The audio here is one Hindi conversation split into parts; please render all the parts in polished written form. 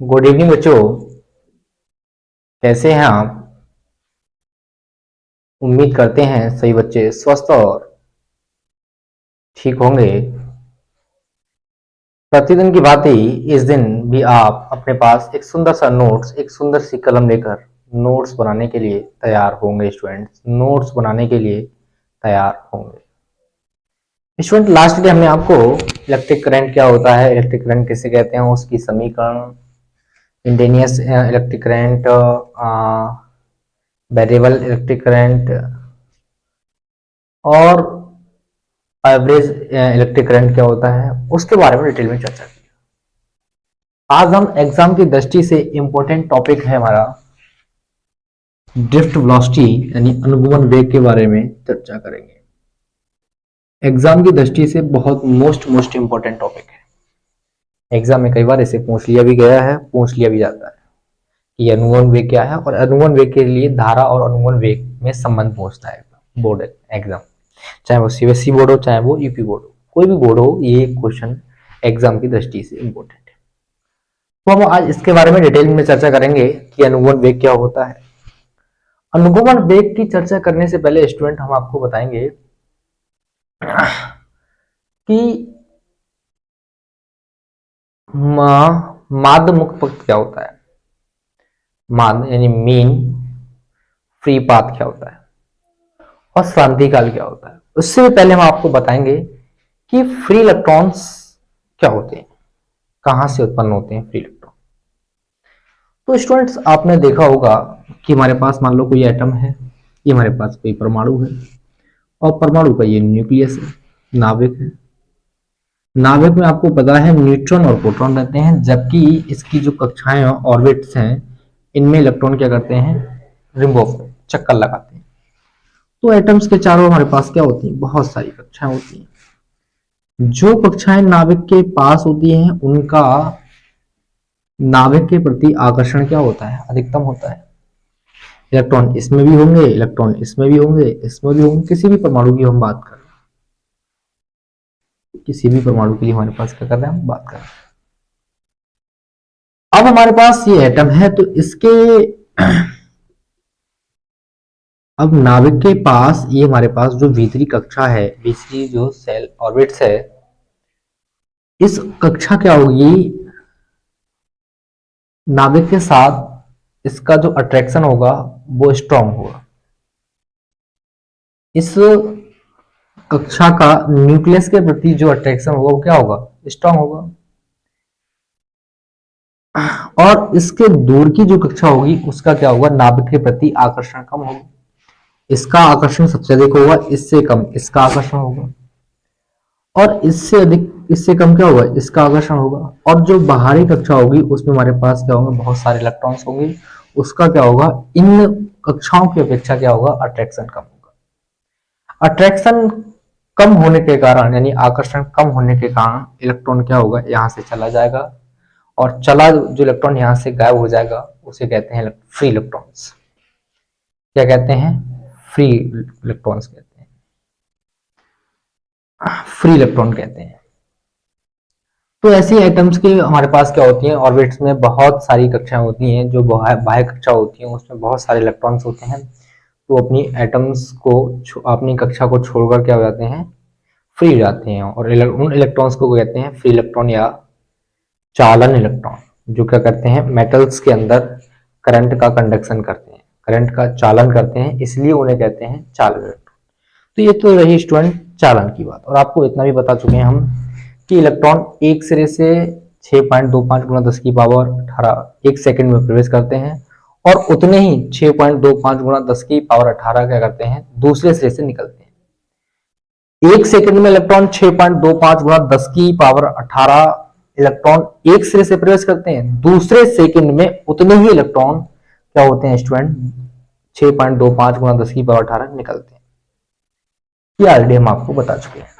गुड इवनिंग बच्चों। कैसे हैं आप? उम्मीद करते हैं सभी बच्चे स्वस्थ और ठीक होंगे। प्रतिदिन की भांति इस दिन भी आप अपने पास एक सुंदर सा नोट्स, एक सुंदर सी कलम लेकर नोट्स बनाने के लिए तैयार होंगे। स्टूडेंट्स नोट्स बनाने के लिए तैयार होंगे। स्टूडेंट, लास्ट डे हमने आपको इलेक्ट्रिक करंट क्या होता है, इलेक्ट्रिक करंट किसे कहते हैं, उसकी समीकरण, instantaneous electric current, variable electric current और एवरेज इलेक्ट्रिक करंट क्या होता है, उसके बारे में डिटेल में चर्चा की। आज हम एग्जाम की दृष्टि से इंपॉर्टेंट टॉपिक है हमारा ड्रिफ्ट वेलोसिटी यानी अनुगमन वेग के बारे में चर्चा करेंगे। एग्जाम की दृष्टि से बहुत मोस्ट इंपॉर्टेंट टॉपिक है। एग्जाम में कई बार इसे पूछ लिया भी गया है, पूछ लिया भी जाता है कि अनुगमन वेग क्या है, और अनुगमन वेग के लिए धारा और अनुगमन वेग में संबंध पूछता है बोर्ड एग्जाम, चाहे वो सीबीएसई बोर्ड हो चाहे वो यूपी बोर्ड हो, कोई भी बोर्ड हो, ये क्वेश्चन एग्जाम की दृष्टि से इंपॉर्टेंट है। तो हम आज इसके बारे में डिटेल में चर्चा करेंगे कि अनुगमन वेग क्या होता है। अनुगमन वेग की चर्चा करने से पहले स्टूडेंट हम आपको बताएंगे कि माध्य मुक्त पथ क्या होता है, माध्य यानी मीन फ्री पाथ क्या होता है, और शांति काल क्या होता है। उससे भी पहले हम आपको बताएंगे कि फ्री इलेक्ट्रॉन्स क्या होते हैं, कहां से उत्पन्न होते हैं फ्री इलेक्ट्रॉन। तो स्टूडेंट्स, आपने देखा होगा कि हमारे पास मान लो कोई एटम है, ये हमारे पास कोई परमाणु है, और परमाणु का ये न्यूक्लियस है, नाभिक है। नाभिक में आपको पता है न्यूट्रॉन और प्रोटॉन रहते हैं, जबकि इसकी जो कक्षाएं ऑर्बिट्स हैं, इनमें इलेक्ट्रॉन क्या करते हैं, रिंग चक्कर लगाते हैं। तो एटम्स के चारों हमारे पास क्या होती हैं, बहुत सारी कक्षाएं होती हैं। जो कक्षाएं नाभिक के पास होती हैं उनका नाभिक के प्रति आकर्षण क्या होता है, अधिकतम होता है। इलेक्ट्रॉन इसमें भी होंगे, इलेक्ट्रॉन इसमें भी होंगे, इसमें भी होंगे। किसी भी परमाणु की हम बात कर रहे हैं, किसी भी परमाणु के लिए हमारे पास क्या कर रहे हैं, हम बात कर रहे हैं। अब हमारे पास ये एटम है, तो इसके अब नाभिक के पास ये हमारे पास जो भीतरी कक्षा है, भीतरी जो सेल ऑर्बिट्स है, इस कक्षा क्या होगी, नाभिक के साथ इसका जो अट्रैक्शन होगा वो स्ट्रांग होगा। इस कक्षा का न्यूक्लियस के प्रति जो अट्रैक्शन होगा वो क्या होगा, स्ट्रांग होगा। और इसके दूर की जो कक्षा होगी उसका क्या होगा, नाभिक के प्रति आकर्षण कम होगा। इसका आकर्षण सबसे अधिक होगा, इससे कम इसका आकर्षण होगा, और इससे अधिक इससे कम क्या होगा, इसका आकर्षण होगा। और जो बाहरी कक्षा होगी उसमें हमारे पास क्या होंगे, बहुत सारे इलेक्ट्रॉन्स होंगे, उसका क्या होगा, इन कक्षाओं की अपेक्षा क्या होगा, अट्रैक्शन कम होगा। अट्रैक्शन कम होने के कारण यानी आकर्षण कम होने के कारण इलेक्ट्रॉन क्या होगा, यहां से चला जाएगा, और चला जो इलेक्ट्रॉन यहां से गायब हो जाएगा उसे कहते हैं फ्री इलेक्ट्रॉन्स। क्या कहते हैं, फ्री इलेक्ट्रॉन्स कहते हैं, फ्री इलेक्ट्रॉन कहते हैं। तो ऐसी एटम्स के हमारे पास क्या होती हैं, ऑर्बिट्स में बहुत सारी कक्षाएं होती हैं, जो बाह्य कक्षा होती हैं उसमें बहुत सारे इलेक्ट्रॉन्स होते हैं। तो अपनी एटम्स को अपनी कक्षा को छोड़कर क्या हो जाते हैं, फ्री हो जाते हैं, और उन इलेक्ट्रॉन्स को कहते हैं फ्री इलेक्ट्रॉन या चालन इलेक्ट्रॉन, जो क्या करते हैं, मेटल्स के अंदर करंट का कंडक्शन करते हैं, करंट का चालन करते हैं, इसलिए उन्हें कहते हैं चालन इलेक्ट्रॉन। तो ये तो रही स्टूडेंट चालन की बात, और आपको इतना भी बता चुके हैं हम कि इलेक्ट्रॉन एक सिरे से 6.25 गुना 10 की पावर 18 एक सेकंड में प्रवेश करते हैं, और उतने ही 6.25 गुना 10 की पावर 18 क्या करते हैं, दूसरे सिरे से निकलते हैं। एक सेकंड में इलेक्ट्रॉन 6.25 गुना 10 की पावर 18 इलेक्ट्रॉन एक सिरे से प्रवेश करते हैं, दूसरे सेकंड में उतने ही इलेक्ट्रॉन क्या होते हैं स्टूडेंट, 6.25 गुना 10 की पावर 18 निकलते हैं। ये ऑलरेडी हम आपको बता चुके हैं।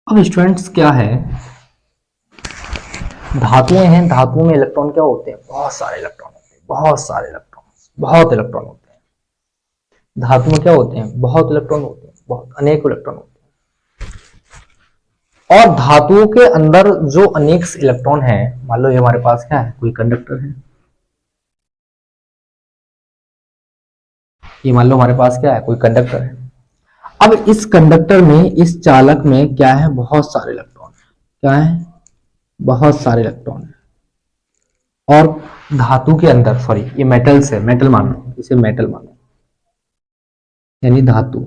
अब स्टूडेंट्स क्या है, धातुएं हैं, धातुओं में इलेक्ट्रॉन क्या होते हैं, बहुत सारे इलेक्ट्रॉन होते हैं, बहुत सारे इलेक्ट्रॉन, बहुत इलेक्ट्रॉन होते हैं। धातु में क्या होते हैं, बहुत इलेक्ट्रॉन होते हैं, बहुत अनेक इलेक्ट्रॉन होते हैं। और धातुओं के अंदर जो अनेक इलेक्ट्रॉन है, मान लो ये हमारे पास क्या है, कोई कंडक्टर है, ये मान लो हमारे पास क्या है, कोई कंडक्टर है। अब इस कंडक्टर में, इस चालक में क्या है, बहुत सारे इलेक्ट्रॉन। क्या है, बहुत सारे इलेक्ट्रॉन है। और धातु के अंदर, सॉरी ये मेटल्स है, मेटल मानो, इसे मेटल मानो, यानी धातु।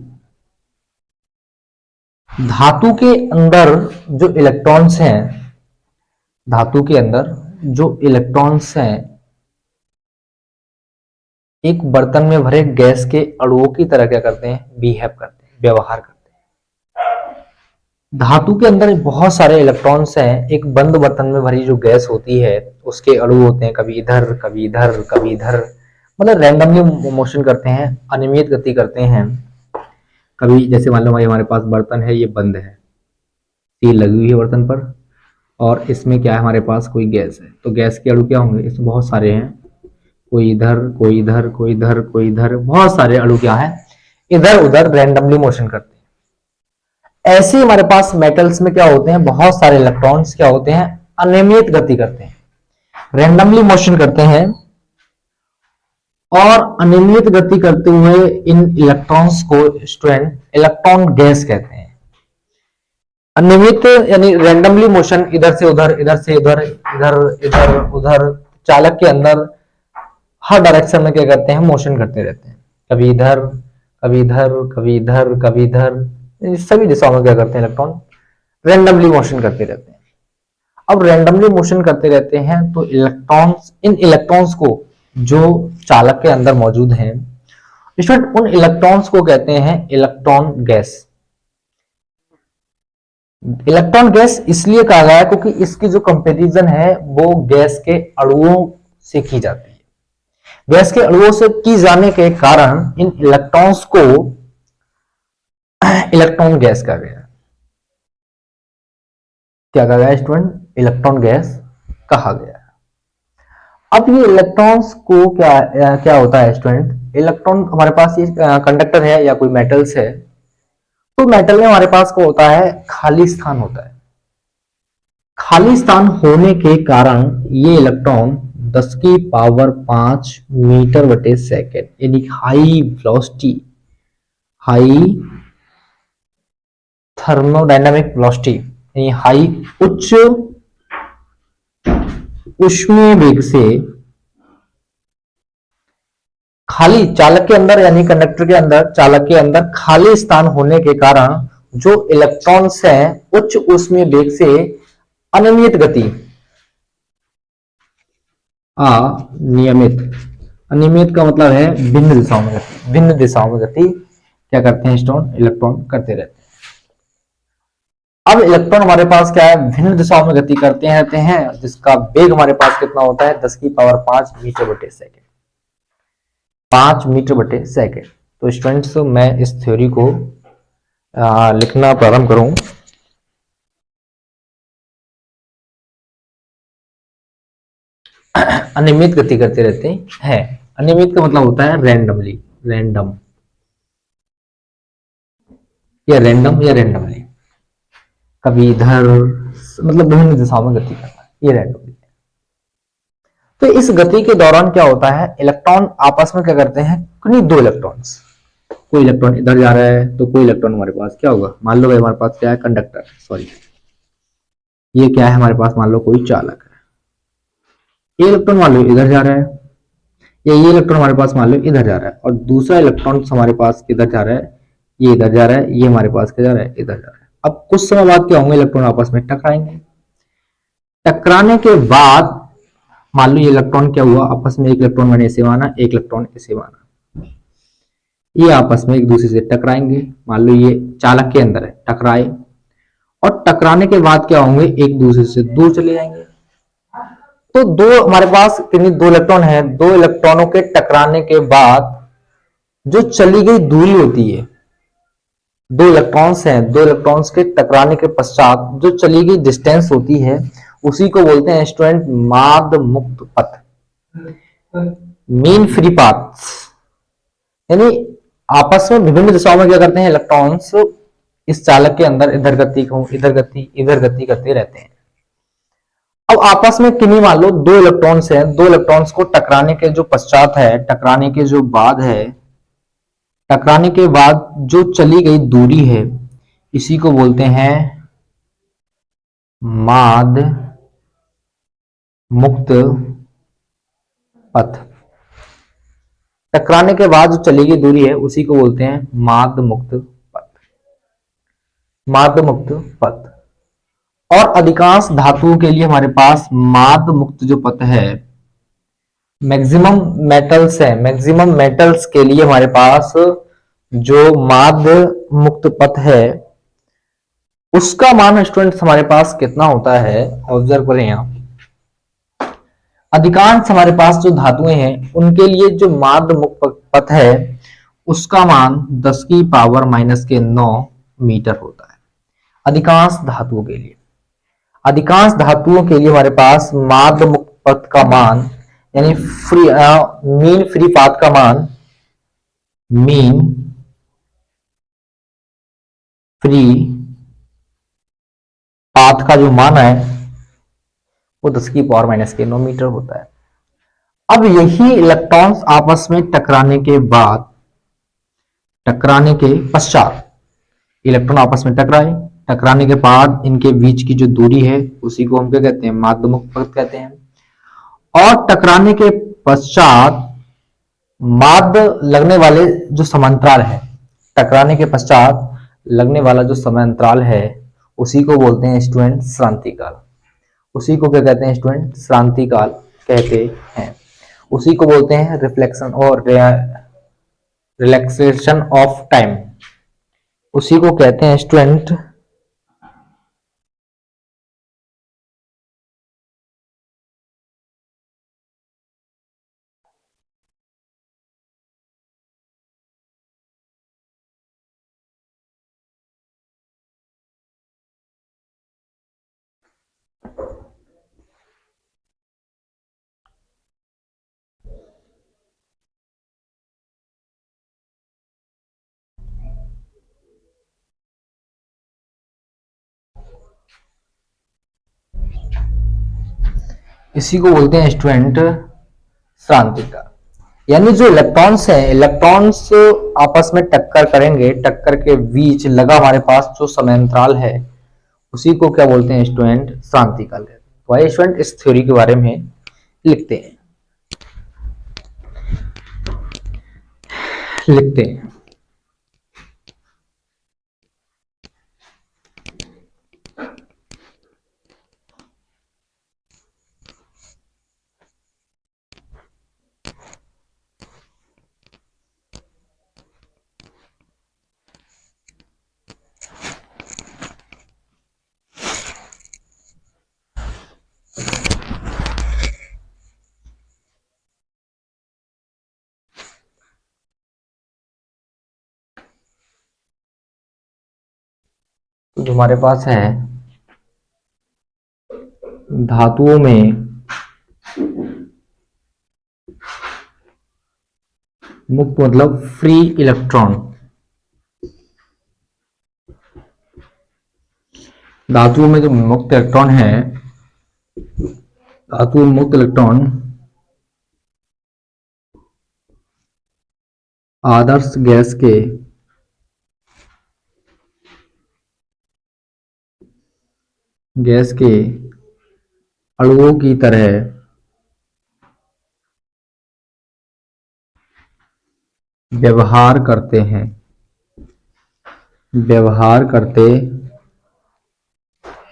धातु के अंदर जो इलेक्ट्रॉन्स हैं, धातु के अंदर जो इलेक्ट्रॉन्स हैं, एक बर्तन में भरे गैस के अणुओं की तरह क्या करते हैं, बिहेव करते हैं, व्यवहार करते हैं। धातु के अंदर बहुत सारे इलेक्ट्रॉन्स हैं। एक बंद बर्तन में भरी जो गैस होती है, उसके अणु होते हैं, कभी इधर कभी इधर कभी इधर, मतलब रैंडमली मोशन करते हैं, अनियमित गति करते हैं। कभी जैसे मान लो भाई हमारे पास बर्तन है, ये बंद है, सील लगी हुई है बर्तन पर, और इसमें क्या है, हमारे पास कोई गैस है, तो गैस के अणु क्या होंगे, इसमें बहुत सारे हैं, कोई इधर कोई इधर कोई इधर कोई इधर, बहुत सारे अणु क्या है, इधर उधर रैंडमली मोशन करते हैं। ऐसे ही हमारे पास मेटल्स में क्या होते हैं, बहुत सारे इलेक्ट्रॉन्स क्या होते हैं, अनियमित गति करते हैं, रैंडमली मोशन करते हैं। और अनियमित गति करते हुए इन इलेक्ट्रॉन्स को स्टूडेंट इलेक्ट्रॉन गैस कहते हैं। अनियमित यानी रैंडमली मोशन, इधर से उधर, इधर से इधर, इधर इधर उधर, चालक के अंदर हर डायरेक्शन में क्या करते हैं, मोशन करते रहते हैं, कभी इधर कभी इधर कभी इधर कभी इधर, सभी दिशाओं में क्या करते हैं, इलेक्ट्रॉन रैंडमली मोशन करते रहते हैं। अब रैंडमली मोशन करते रहते हैं तो इलेक्ट्रॉन्स, इन इलेक्ट्रॉन्स को जो चालक के अंदर मौजूद हैं, स्टूडेंट उन इलेक्ट्रॉन्स को कहते हैं इलेक्ट्रॉन गैस। इलेक्ट्रॉन गैस इसलिए कहा गया है क्योंकि इसकी जो कंपैरिजन है वो गैस के अणुओं से की जाती है। गैस के अणुओं से की जाने के कारण इन इलेक्ट्रॉन्स को इलेक्ट्रॉन गैस कहा गया। क्या कहा गया स्टूडेंट, इलेक्ट्रॉन गैस कहा गया। अब ये इलेक्ट्रॉन्स को क्या होता है स्टूडेंट, इलेक्ट्रॉन हमारे पास ये कंडक्टर है या कोई मेटल्स है, तो मेटल में हमारे पास को होता है, खाली स्थान होता है। खाली स्थान होने के कारण ये इलेक्ट्रॉन 10 की पावर 5 मीटर बटे सेकेंड, यानी high velocity, high thermodynamic velocity, यानी हाई उच्च ऊष्मीय वेग से खाली चालक के अंदर, यानी कंडक्टर के अंदर, चालक के अंदर खाली स्थान होने के कारण जो इलेक्ट्रॉन्स हैं उच्च ऊष्मीय वेग से अनियमित गति, अनियमित, अनियमित का मतलब है भिन्न दिशाओं में गति, भिन्न दिशाओं में गति क्या करते हैं इलेक्ट्रॉन करते रहते हैं। अब इलेक्ट्रॉन हमारे पास क्या है, भिन्न दिशाओं में गति करते रहते हैं, जिसका वेग हमारे पास कितना होता है, 10 की पावर 5 मीटर बटे सेकेंड, 5 मीटर बटे सेकेंड। तो स्टूडेंट्स मैं इस थ्योरी को लिखना प्रारंभ करूं। अनियमित गति करते रहते हैं। अनियमित का मतलब होता है रैंडमली, रैंडम या रैंडमली, कभी इधर, मतलब विभिन्न दिशाओं में गति करना, ये रैंडमली। तो इस गति के दौरान क्या होता है, इलेक्ट्रॉन आपस में क्या करते हैं, कोई दो इलेक्ट्रॉन्स, कोई इलेक्ट्रॉन इधर जा रहा है तो कोई इलेक्ट्रॉन हमारे पास क्या होगा, मान लो भाई हमारे पास क्या है, कंडक्टर, सॉरी ये क्या है हमारे पास, मान लो कोई चालक है, ये इलेक्ट्रॉन मान लो इधर जा रहा है, या ये इलेक्ट्रॉन हमारे पास मान लो इधर जा रहा है, और दूसरा इलेक्ट्रॉन हमारे पास किधर जा रहा है, ये इधर जा रहा है, ये हमारे पास किधर है, इधर जा रहा है। अब कुछ समय बाद क्या होंगे, इलेक्ट्रॉन आपस में टकराएंगे। टकराने के बाद मान लो ये इलेक्ट्रॉन क्या हुआ, आपस में एक इलेक्ट्रॉन मैंने इसे माना, एक इलेक्ट्रॉन इसे माना, ये आपस में एक दूसरे से टकराएंगे। मान लो ये चालक के अंदर है, टकराए, और टकराने के बाद क्या होंगे, एक दूसरे से दूर चले जाएंगे। तो दो हमारे पास कितनी, दो इलेक्ट्रॉन है, दो इलेक्ट्रॉनों के टकराने के बाद जो चली गई दूरी होती है, दो इलेक्ट्रॉन्स हैं, दो इलेक्ट्रॉन्स के टकराने के पश्चात जो चली गई डिस्टेंस होती है, उसी को बोलते हैं स्टूडेंट माद मुक्त पथ, मीन फ्री पाथ। यानी आपस में विभिन्न दिशाओं में क्या करते हैं इलेक्ट्रॉन्स इस चालक के अंदर इधर गति इधर गति करते रहते हैं। अब आपस में किन्हीं मान लो दो इलेक्ट्रॉन्स हैं, दो इलेक्ट्रॉन्स को टकराने के जो पश्चात है, टकराने के जो बाद है, टकराने के बाद जो चली गई दूरी है, इसी को बोलते हैं माद मुक्त पथ। टकराने के बाद जो चली गई दूरी है उसी को बोलते हैं माद मुक्त पथ, माद मुक्त पथ। और अधिकांश धातुओं के लिए हमारे पास माद मुक्त जो पथ है, मैक्सिमम मेटल्स है, मैक्सिमम मेटल्स के लिए हमारे पास जो माद मुक्त पथ है उसका मान स्टूडेंट्स हमारे पास कितना होता है, ऑब्जर्व करें यहां। अधिकांश हमारे पास जो धातुएं हैं उनके लिए जो माद मुक्त पथ है उसका मान 10 की पावर -9 मीटर होता है। अधिकांश धातुओं के लिए, अधिकांश धातुओं के लिए हमारे पास माद मुक्त पथ का मान यानी मीन फ्री पाथ का मान, मीन फ्री पाथ का जो मान है वो 10 की पावर -9 मीटर होता है। अब यही इलेक्ट्रॉन्स आपस में टकराने के बाद, टकराने के पश्चात, इलेक्ट्रॉन आपस में टकराए, टकराने के बाद इनके बीच की जो दूरी है उसी को हम क्या कहते हैं, माद मुक्त पथ कहते हैं। और टकराने के पश्चात माद लगने वाले जो समांतराल है, टकराने के पश्चात लगने वाला जो समांतराल है उसी को बोलते हैं स्टूडेंट श्रांतिकाल। उसी को क्या कहते हैं स्टूडेंट, श्रांतिकाल कहते हैं। उसी को बोलते हैं रिफ्लेक्शन और रिलैक्सेशन ऑफ टाइम। उसी को कहते हैं स्टूडेंट इसी को बोलते हैं स्टूडेंट श्रांतिकाल। यानी जो इलेक्ट्रॉन्स हैं, इलेक्ट्रॉन्स आपस में टक्कर करेंगे, टक्कर के बीच लगा हमारे पास जो समांतराल है उसी को क्या बोलते हैं स्टूडेंट, श्रांतिकाल कहते हैं। तो आइए स्टूडेंट इस थ्योरी के बारे में लिखते हैं। तो जो हमारे पास है धातुओं में मुक्त मतलब फ्री इलेक्ट्रॉन, धातुओं में जो मुक्त इलेक्ट्रॉन है, धातु मुक्त इलेक्ट्रॉन आदर्श गैस के अणुओं की तरह व्यवहार करते हैं, व्यवहार करते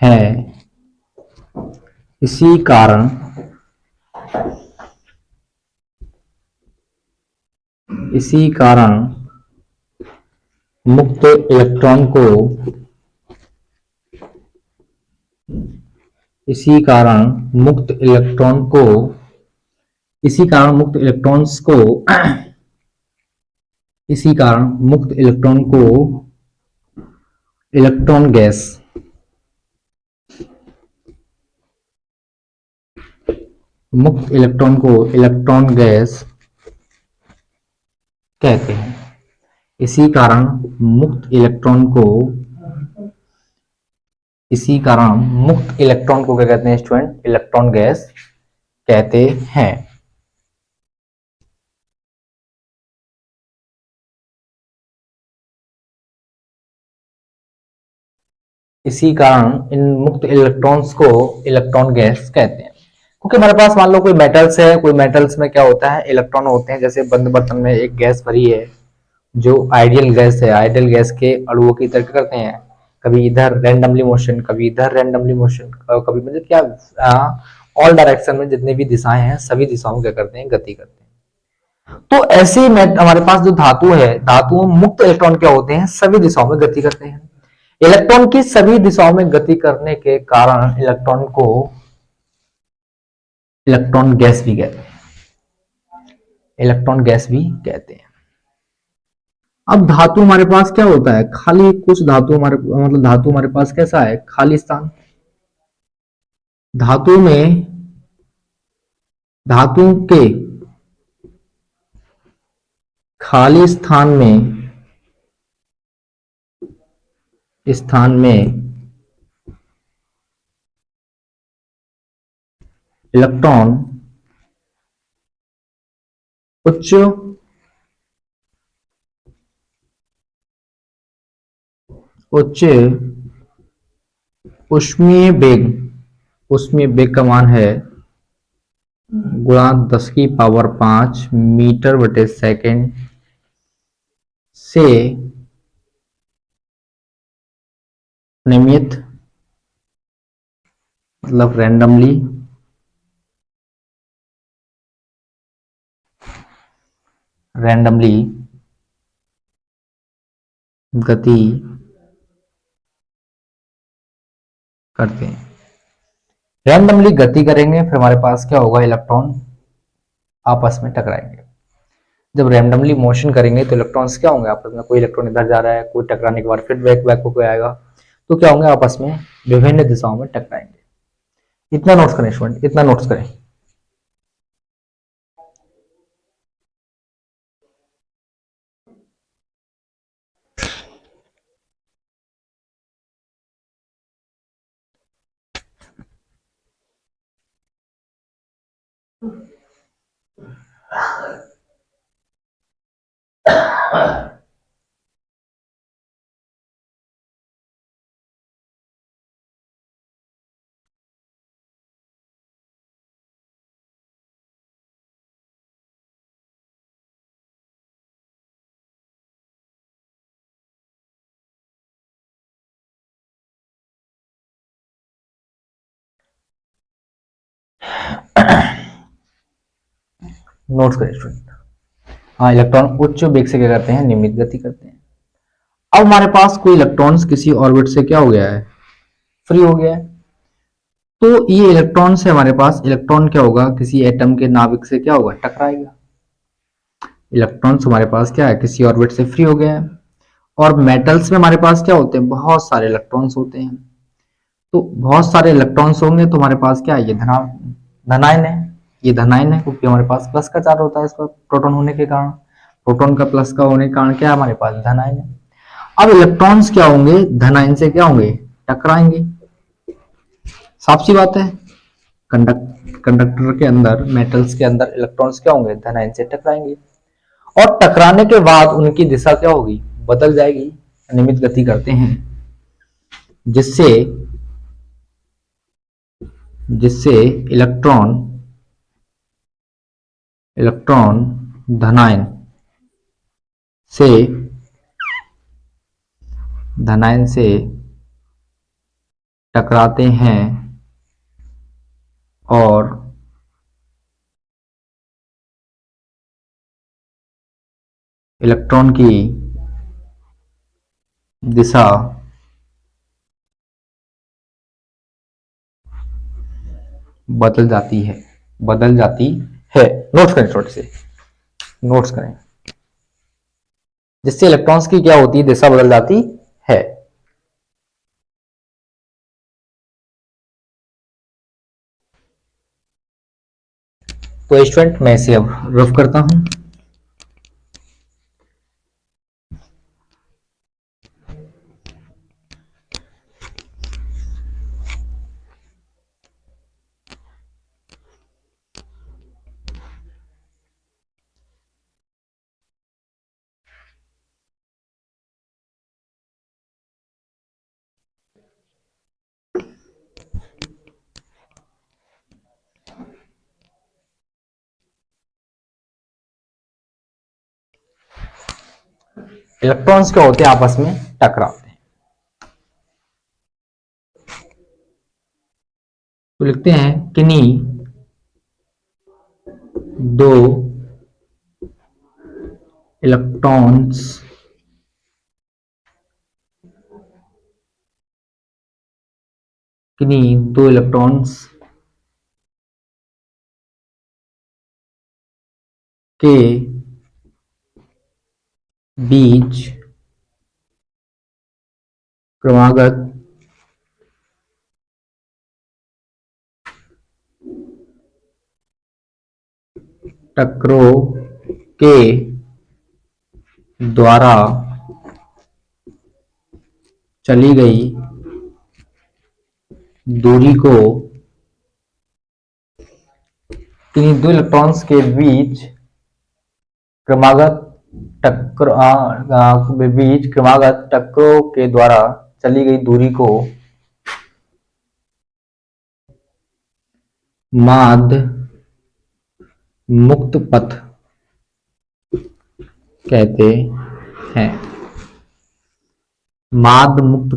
हैं। इसी कारण मुक्त इलेक्ट्रॉन को इसी कारण मुक्त इलेक्ट्रॉन्स को इलेक्ट्रॉन गैस कहते हैं। इसी कारण मुक्त इलेक्ट्रॉन को इसी कारण मुक्त इलेक्ट्रॉन को क्या कहते हैं स्टूडेंट? इलेक्ट्रॉन गैस कहते हैं। इसी कारण इन मुक्त इलेक्ट्रॉन्स को इलेक्ट्रॉन गैस कहते हैं। क्योंकि हमारे पास मान लो कोई मेटल्स है, कोई मेटल्स में क्या होता है, इलेक्ट्रॉन होते हैं। जैसे बंद बर्तन में एक गैस भरी है जो आइडियल गैस है, आइडियल गैस के अणुओं की तरह करते हैं, कभी इधर रैंडमली मोशन, कभी इधर रैंडमली मोशन, कभी मतलब क्या ऑल डायरेक्शन में जितनी भी दिशाएं हैं सभी दिशाओं में क्या करते हैं? गति करते हैं। तो ऐसे में हमारे पास जो धातु है, धातुओं में मुक्त इलेक्ट्रॉन क्या होते हैं? सभी दिशाओं में गति करते हैं। इलेक्ट्रॉन की सभी दिशाओं में गति करने के कारण इलेक्ट्रॉन को इलेक्ट्रॉन गैस भी कहते हैं। इलेक्ट्रॉन गैस भी कहते हैं। अब धातु हमारे पास क्या होता है? खाली कुछ धातु हमारे मतलब धातु हमारे पास कैसा है? खाली स्थान। धातु में धातु के खाली स्थान में इलेक्ट्रॉन उच्च उच्च ऊष्मीय वेग का मान है गुणा 10⁵ मीटर बटे सेकेंड से नियमित मतलब रैंडमली गति करते हैं। रैंडमली गति करेंगे फिर हमारे पास क्या होगा? इलेक्ट्रॉन आपस में टकराएंगे। जब रैंडमली मोशन करेंगे तो इलेक्ट्रॉन्स क्या होंगे आपस में? कोई इलेक्ट्रॉन इधर जा रहा है, कोई टकराने के बाद फिर बैक को कोई आएगा, तो क्या होंगे? आपस में विभिन्न दिशाओं में टकराएंगे। इतना नोट्स करें स्टूडेंट, इतना नोट्स करें। नोट्स करें स्टूडेंट। हाँ, इलेक्ट्रॉन उच्च वेग से क्या करते हैं? नियमित गति करते हैं। अब हमारे पास कोई इलेक्ट्रॉन्स किसी ऑर्बिट से क्या हो गया है? फ्री हो गया है। तो ये इलेक्ट्रॉन से हमारे पास इलेक्ट्रॉन क्या होगा? किसी एटम के नाभिक से क्या होगा? टकराएगा। इलेक्ट्रॉन्स हमारे पास क्या है? किसी ऑर्बिट से फ्री हो गया है। और मेटल्स में हमारे पास क्या होते हैं? बहुत सारे इलेक्ट्रॉन्स होते हैं। तो बहुत सारे इलेक्ट्रॉन्स होंगे तो हमारे पास क्या है? ये धनायन है। ये धनायन है क्योंकि हमारे पास प्लस का चार्ज होता है इस पर प्रोटॉन होने के कारण। प्रोटॉन का प्लस का होने के कारण क्या है? हमारे पास धनायन है। अब इलेक्ट्रॉन्स क्या होंगे? धनायन से क्या होंगे? टकराएंगे। साफ सी बात है। कंडक्टर के अंदर, मेटल्स के अंदर इलेक्ट्रॉन्स क्या होंगे? धनायन से टकराएंगे। और टकराने के बाद उनकी दिशा क्या होगी? बदल जाएगी। नियमित गति करते हैं जिससे जिससे इलेक्ट्रॉन इलेक्ट्रॉन धनायन से टकराते हैं और इलेक्ट्रॉन की दिशा बदल जाती है। नोट्स करें, छोटे से नोट्स करें। जिससे इलेक्ट्रॉन्स की क्या होती है? दिशा बदल जाती है। तो स्टूडेंट मैं इसे अब रफ करता हूं। इलेक्ट्रॉन्स क्या होते हैं, आपस में टकराते हैं। तो लिखते हैं किन्हीं दो इलेक्ट्रॉन्स किन्हीं दो इलेक्ट्रॉन्स के बीच क्रमागत टकरों के द्वारा चली गई दूरी को किन्हीं दो इलेक्ट्रॉन्स के बीच क्रमागत टकरों के द्वारा चली गई दूरी को माध्य मुक्त पथ कहते हैं। माध्य मुक्त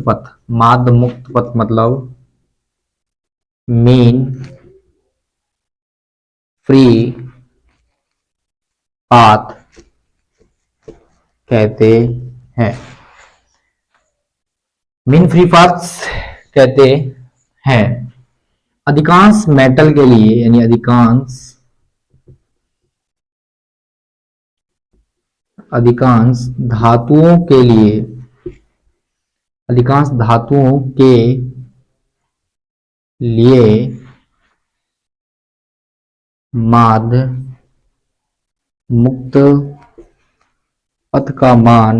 पथ मतलब मीन फ्री पाथ कहते हैं। मीन फ्री पाथ्स कहते हैं। अधिकांश मेटल के लिए यानी अधिकांश धातुओं के लिए माध्य मुक्त पथ का मान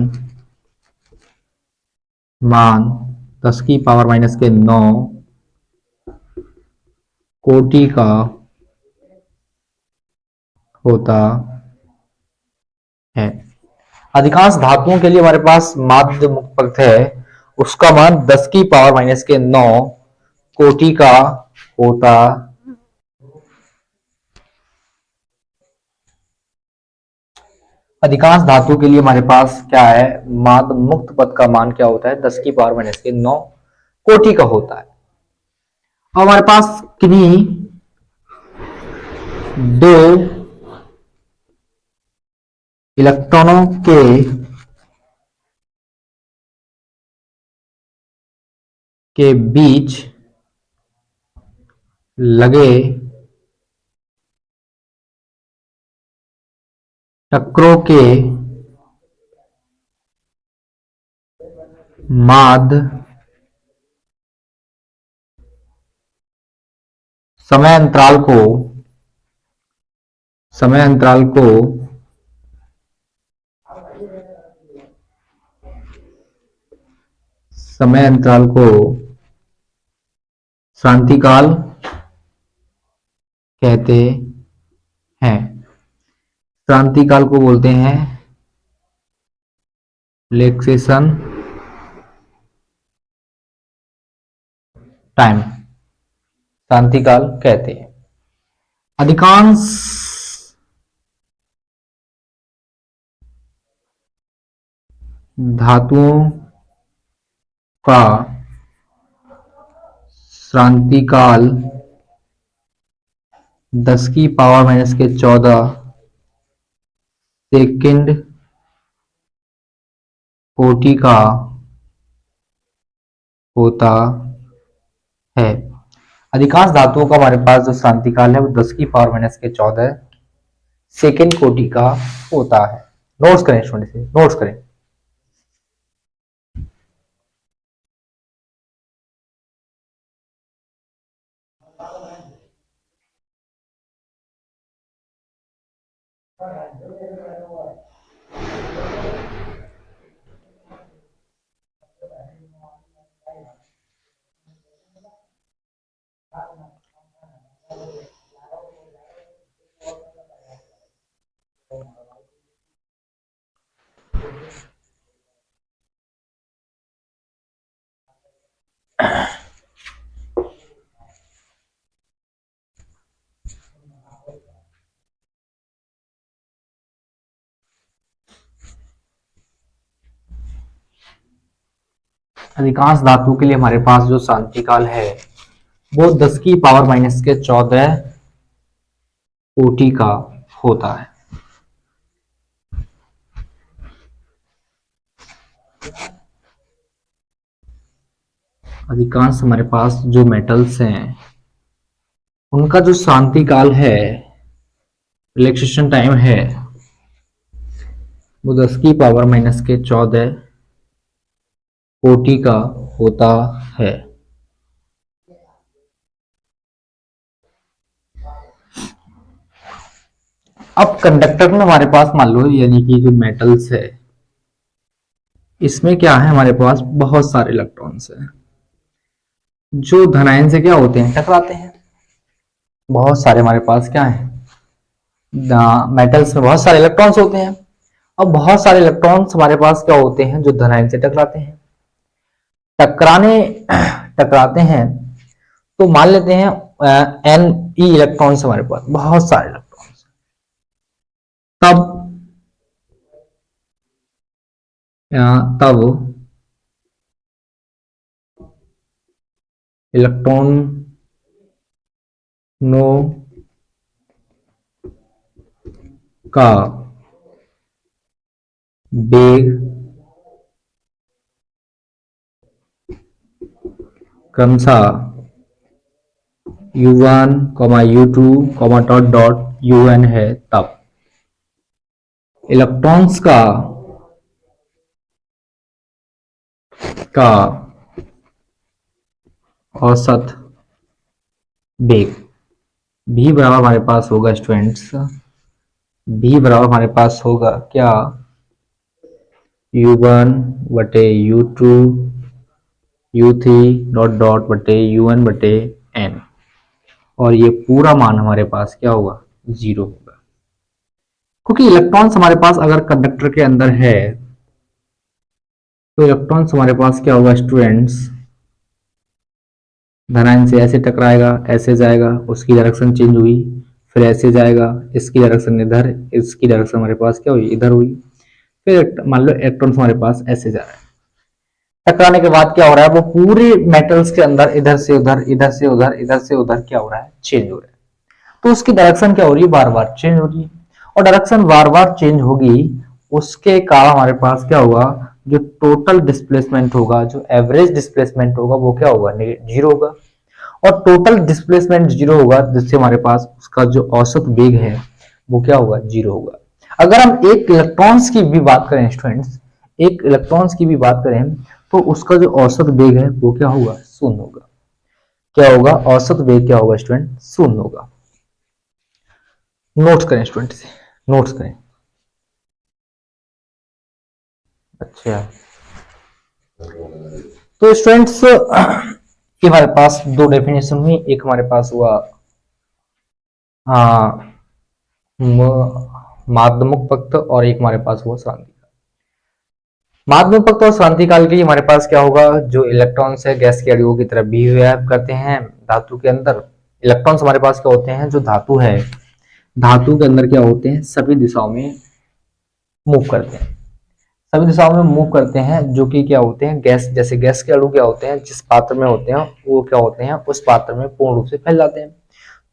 10⁻⁹ कोटि का होता है। अधिकांश धातुओं के लिए हमारे पास माध्य मुक्त पथ है, उसका मान 10⁻⁹ कोटि का होता। अधिकांश धातु के लिए हमारे पास क्या है, माध्य मुक्त पथ का मान क्या होता है, 10⁻⁹ कोटि का होता है। अब हमारे पास किन्हीं दो इलेक्ट्रॉनों के बीच लगे टकरों के माध्य समय अंतराल को क्रांतिकाल कहते हैं। क्रांतिकाल को बोलते हैं रिलैक्सेशन टाइम, क्रांतिकाल कहते हैं। अधिकांश धातुओं का क्रांतिकाल 10⁻⁻14 सेकंड कोटि का होता है। अधिकांश धातुओं का हमारे पास जो क्रांतिकाल है वो 10⁻⁻14 सेकंड कोटि का होता है। नोट्स करें स्टूडेंट से, नोट्स करें। अधिकांश धातु के लिए हमारे पास जो शांति काल है वो 10 की पावर माइनस के 14 कोटि का होता है। अधिकांश हमारे पास जो मेटल्स हैं उनका जो शांति काल है, रिलैक्सेशन टाइम है, वो 10 की पावर माइनस के 14 कोटि का होता है। अब कंडक्टर में हमारे पास मान लो यानी कि जो मेटल्स है इसमें क्या है, हमारे पास बहुत सारे इलेक्ट्रॉन्स हैं जो धनायन से क्या होते हैं, टकराते हैं। बहुत सारे हमारे पास क्या है, मेटल्स में बहुत सारे इलेक्ट्रॉन्स होते हैं। अब बहुत सारे इलेक्ट्रॉन्स हमारे पास क्या होते हैं जो धनायन से टकराते हैं। टकराते हैं तो मान लेते हैं N E इलेक्ट्रॉन्स हमारे पास बहुत सारे इलेक्ट्रॉन्स। तब इलेक्ट्रॉनों का वेग क्रमशः U1, U2, dot dot UN है। तब इलेक्ट्रॉन्स का औसत वेग भी बराबर हमारे पास होगा स्टूडेंट्स, भी बराबर हमारे पास होगा क्या, U1 बटे U2 U3 डॉट डॉट बटे UN बटे N, और ये पूरा मान हमारे पास क्या होगा, 0 होगा। क्योंकि इलेक्ट्रॉन्स हमारे पास अगर कंडक्टर के अंदर है तो इलेक्ट्रॉन्स हमारे पास क्या होगा स्टूडेंट्स, धनायन से ऐसे टकराएगा, ऐसे जाएगा, उसकी डायरेक्शन चेंज हुई, फिर ऐसे जाएगा, इसकी डायरेक्शन इधर, इसकी डायरेक्शन हमारे पास क्या हुई, इधर हुई, फिर मान लो इलेक्ट्रॉन्स हमारे पास ऐसे जा रहा है। टकराने के बाद क्या हो रहा है, वो पूरे मेटल्स के अंदर इधर से उधर, इधर से उधर, इधर से उधर क्या हो रहा है, चेंज हो रहा है। तो उसकी डायरेक्शन क्या हो रही है, बार बार चेंज हो रही है। और डायरेक्शन बार बार चेंज होगी, उसके कारण हमारे पास क्या होगा, जो टोटल डिस्प्लेसमेंट होगा, जो एवरेज डिस्प्लेसमेंट होगा, वो क्या होगा, 0 होगा। और टोटल डिस्प्लेसमेंट 0 होगा, जिससे हमारे पास उसका जो औसत वेग है वो क्या होगा, 0 होगा। अगर हम एक इलेक्ट्रॉन्स की भी बात करें स्टूडेंट्स, एक इलेक्ट्रॉन्स की भी बात करें तो उसका जो औसत वेग है वो क्या होगा, 0 होगा। क्या होगा, औसत वेग क्या होगा स्टूडेंट, 0 होगा। नोट्स करें स्टूडेंट, से नोट्स करें। अच्छा, तो स्टूडेंट्स ये हमारे पास दो डेफिनेशन हुई, एक हमारे पास हुआ हाँ माध्यमिक पक्त, और एक हमारे पास हुआ शांति काल। माध्यमिक पक्त और शांति काल के लिए हमारे पास क्या होगा, जो इलेक्ट्रॉन्स है गैस के अणुओं की तरह बिहेव करते हैं धातु के अंदर। इलेक्ट्रॉन्स हमारे पास क्या होते हैं, जो धातु है, धातु के अंदर क्या होते हैं, सभी दिशाओं में मूव करते हैं, सभी दिशाओं में मूव करते हैं, जो कि क्या होते हैं, गैस, जैसे गैस के अणु क्या होते हैं, जिस पात्र में होते हैं वो क्या होते हैं, उस पात्र में पूर्ण रूप से फैल जाते हैं।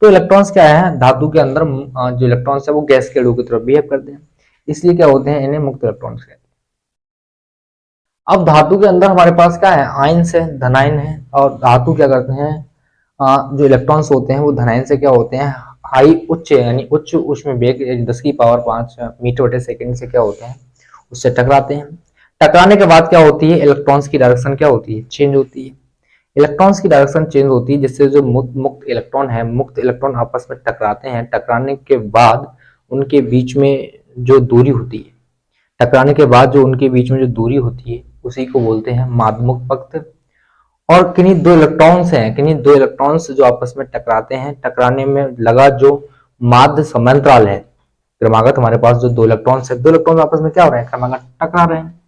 तो इलेक्ट्रॉन्स क्या है, धातु के अंदर जो इलेक्ट्रॉन्स है वो गैस के अणु की तरफ बिहेव करते हैं, इसलिए क्या होते हैं, इन्हें मुक्त इलेक्ट्रॉन्स कहते हैं। अब धातु के अंदर हमारे पास क्या है, आयन्स है, धनायन है, और धातु क्या करते हैं, जो इलेक्ट्रॉन्स होते हैं वो धनायन से क्या होते हैं, हाई उच्च यानी उच्च ऊष्मीय वेग 10 की पावर 5 मीटर बटे सेकंड से क्या होते हैं, उससे टकराते हैं। टकराने के बाद क्या होती है, इलेक्ट्रॉन्स की डायरेक्शन क्या होती है, चेंज होती है। इलेक्ट्रॉन्स की डायरेक्शन चेंज होती है, जिससे जो मुक्त इलेक्ट्रॉन है, मुक्त इलेक्ट्रॉन आपस में टकराते हैं। टकराने के बाद उनके बीच में जो दूरी होती है, टकराने के बाद जो उनके बीच में जो दूरी होती है उसी को बोलते हैं माध्यमिक पक्त। और किन्हीं दो इलेक्ट्रॉन्स हैं, किन्हीं दो इलेक्ट्रॉन्स जो आपस में टकराते हैं, टकराने में लगा जो माध्य समांतराल है, क्रमागत हमारे पास जो दो इलेक्ट्रॉन्स है, दो इलेक्ट्रॉन आपस में क्या हो रहे हैं, क्रमागत टकरा रहे हैं।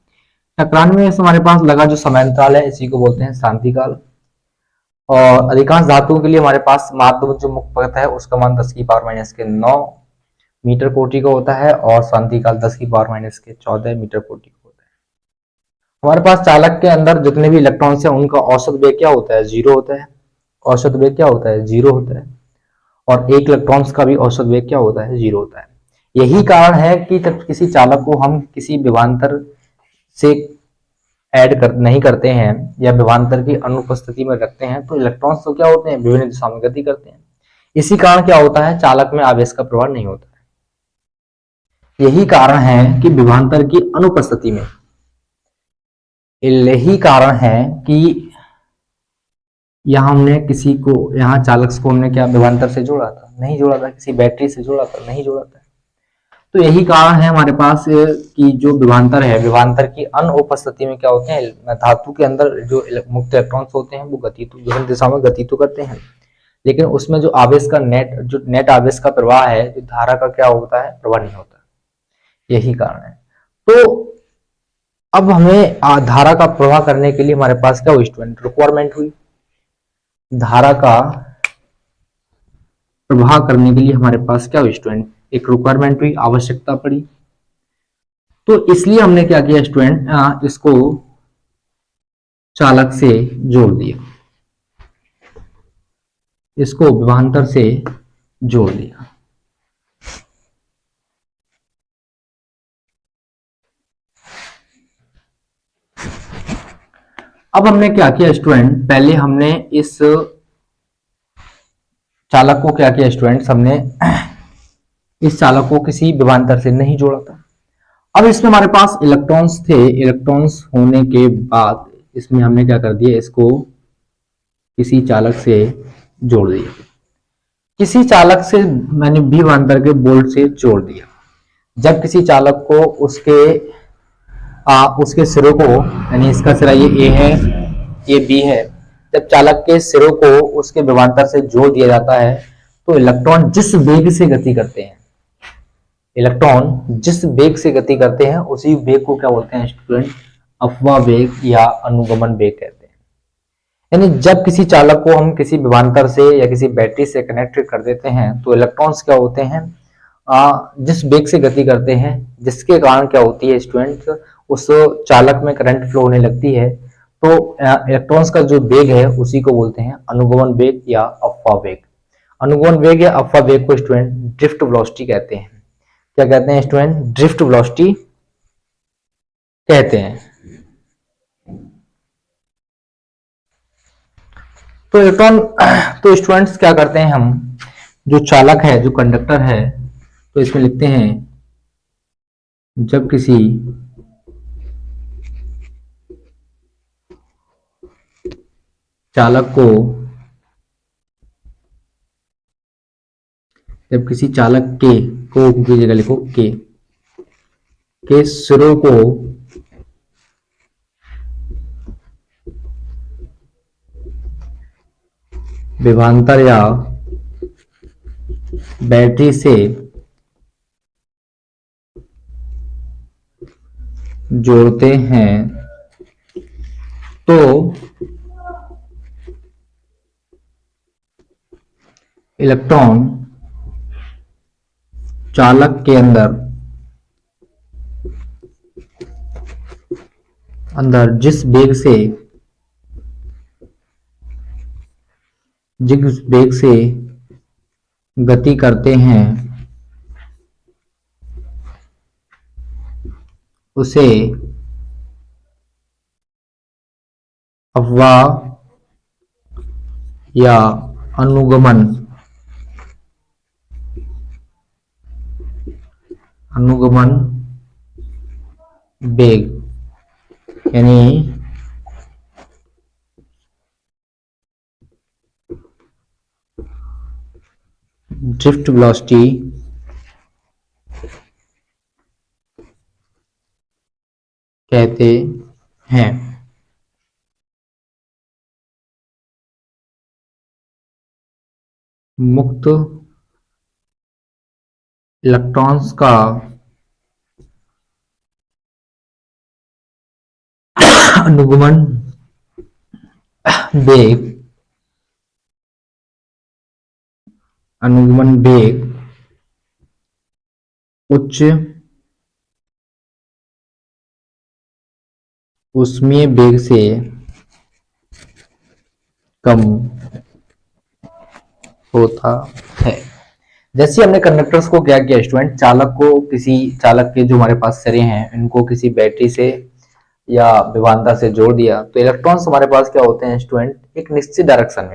टकराने में हमारे पास लगा जो समांतराल है, इसी को बोलते हैं शांति काल। और अधिकांश धातुओं के लिए हमारे पास माध्यमिक जो मुक्त पथ है उसका मान 10 की पावर माइनस के 9 मीटर कोटि का होता है, और शांति काल 10 की पावर माइनस के 14 मीटर कोटि का होता है। हमारे पास चालक के अंदर जितने भी इलेक्ट्रॉन्स हैं उनका औसत वेग क्या होता है, जीरो होता है। औसत वेग क्या होता है, जीरो होता है। और एक इलेक्ट्रॉन्स का भी औसत वेग क्या होता है, जीरो होता है। यही कारण है कि जब किसी चालक को हम किसी विभवांतर से ऐड कर नहीं करते हैं या विभवांतर की अनुपस्थिति में रखते हैं तो इलेक्ट्रॉन्स तो क्या होते हैं, विभिन्न दिशाओं में गति करते हैं। इसी कारण क्या होता है, चालक में आवेश का प्रवाह नहीं होता है। यही कारण है कि विभवांतर की अनुपस्थिति में, यही कारण है कि यहाँ हमने किसी को, यहाँ चालक को हमने क्या विभवांतर से जोड़ा था, नहीं जोड़ा था। किसी बैटरी से जोड़ा था, नहीं जोड़ा था। तो यही कारण है हमारे पास कि जो विभवांतर है, विभवांतर की अनुपस्थिति में क्या होते हैं, धातु के अंदर जो मुक्त इलेक्ट्रॉन्स होते हैं वो गति तो विभिन्न दिशा में गति तो करते हैं, लेकिन उसमें जो आवेश का नेट आवेश का प्रवाह है, जो धारा का क्या होता है, प्रवाह नहीं होता। यही कारण है। तो अब हमें धारा का प्रवाह करने के लिए हमारे पास क्या हुई स्टूडेंट, रिक्वायरमेंट हुई। धारा का प्रवाह करने के लिए हमारे पास क्या हुई स्टूडेंट, एक रिक्वायरमेंट हुई, आवश्यकता पड़ी। तो इसलिए हमने क्या किया स्टूडेंट, इसको चालक से जोड़ दिया, इसको विभवांतर से जोड़ दिया। अब हमने क्या किया स्टूडेंट, पहले हमने इस चालक को क्या किया स्टूडेंट्स, हमने इस चालक को किसी विभवांतर से नहीं जोड़ा था। अब इसमें हमारे पास इलेक्ट्रॉन्स थे, इलेक्ट्रॉन्स होने के बाद इसमें हमने क्या कर दिया, इसको किसी चालक से जोड़ दिया। किसी चालक से मैंने विभवांतर के बोल्ट से जोड़ दिया। जब किसी चालक को उसके सिरों को, यानी इसका सिरा ये ए है, ये बी है, जब चालक के सिरों को उसके विभवांतर से जोड़ दिया जाता है तो इलेक्ट्रॉन जिस वेग से गति करते हैं, इलेक्ट्रॉन जिस वेग से गति करते हैं उसी वेग को क्या बोलते हैं स्टूडेंट, अपवाह वेग या अनुगमन वेग कहते हैं। यानी जब किसी चालक को हम किसी विभवांतर से या किसी बैटरी से कनेक्ट कर देते हैं तो इलेक्ट्रॉन्स क्या होते हैं, जिस वेग से गति करते हैं, जिसके कारण क्या होती है स्टूडेंट, उस चालक में करंट फ्लो होने लगती है। तो इलेक्ट्रॉन्स का जो वेग है उसी को बोलते हैं अनुगमन वेग या अपवाह वेग। अनुगमन वेग या अपवाह वेग को स्टूडेंट ड्रिफ्ट वेलोसिटी कहते हैं। क्या कहते हैं स्टूडेंट, ड्रिफ्ट वेलोसिटी कहते हैं। तो इलेक्ट्रॉन, तो स्टूडेंट्स क्या करते हैं, हम जो चालक है, जो कंडक्टर है, तो इसमें लिखते हैं जब किसी चालक को, जब किसी चालक के को की जगह लिखो के सिरों को विभवांतर या बैटरी से जोड़ते हैं तो इलेक्ट्रॉन चालक के अंदर जिस वेग से गति करते हैं उसे अपवाह या अनुगमन वेग, यानी ड्रिफ्ट वेलोसिटी कहते हैं। मुक्त इलेक्ट्रॉन्स का अनुगमन वेग उच्च ऊष्मीय वेग से कम होता है। जैसे हमने कंडक्टर्स को क्या किया स्टूडेंट, चालक को, किसी चालक के जो हमारे पास सिरे हैं इनको किसी बैटरी से या विभवांतर से जोड़ दिया, तो इलेक्ट्रॉन्स हमारे पास क्या होते हैं स्टूडेंट, एक निश्चित डायरेक्शन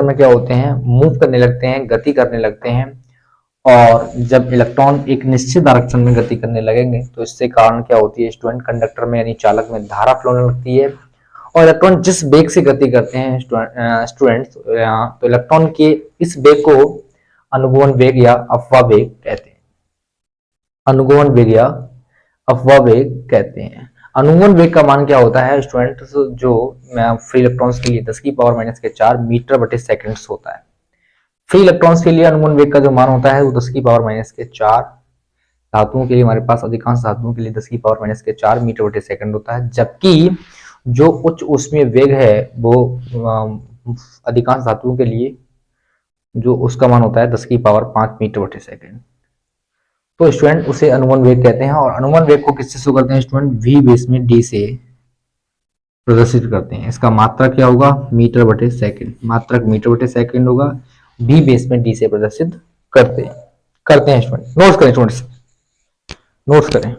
में क्या होते हैं, मूव करने लगते हैं, गति करने लगते हैं। और जब इलेक्ट्रॉन एक निश्चित डायरेक्शन में गति करने लगेंगे तो इससे कारण क्या होती है स्टूडेंट, कंडक्टर में यानी चालक में धारा फ्लो होने लगती है। और इलेक्ट्रॉन जिस वेग से गति करते हैं स्टूडेंट्स, तो इलेक्ट्रॉन के इस वेग को अनुगमन वेग या अपवाह वेग कहते हैं। अनुगमन वेग या अपवाह वेग कहते हैं। अनुगमन वेग का मान क्या होता है स्टूडेंट, जो फ्री इलेक्ट्रॉन्स के लिए 10 की पावर माइनस के 4 मीटर बटे सेकंड्स होता है। फ्री इलेक्ट्रॉन्स के लिए अनुगमन वेग का जो मान होता है वो 10 की पावर माइनस के 4, धातुओं के लिए हमारे पास अधिकांश धातुओं के लिए 10 की पावर माइनस के 4 मीटर बटे सेकंड होता है। जबकि जो उच्च ऊष्मीय वेग है वो अधिकांश धातुओं के लिए जो उसका मान होता है 10 की पावर 5 मीटर बटे सेकंड। तो स्टूडेंट उसे अनुगमन वेग कहते हैं। और अनुगमन वेग को किससे शो करते हैं स्टूडेंट, v बेस में d से प्रदर्शित करते हैं। इसका मात्रक क्या होगा, मीटर बटे सेकंड, मात्रक मीटर बटे सेकंड होगा, v बेस में d से प्रदर्शित करते हैं स्टूडेंट। नोट्स करें स्टूडेंट्स, नोट्स करें।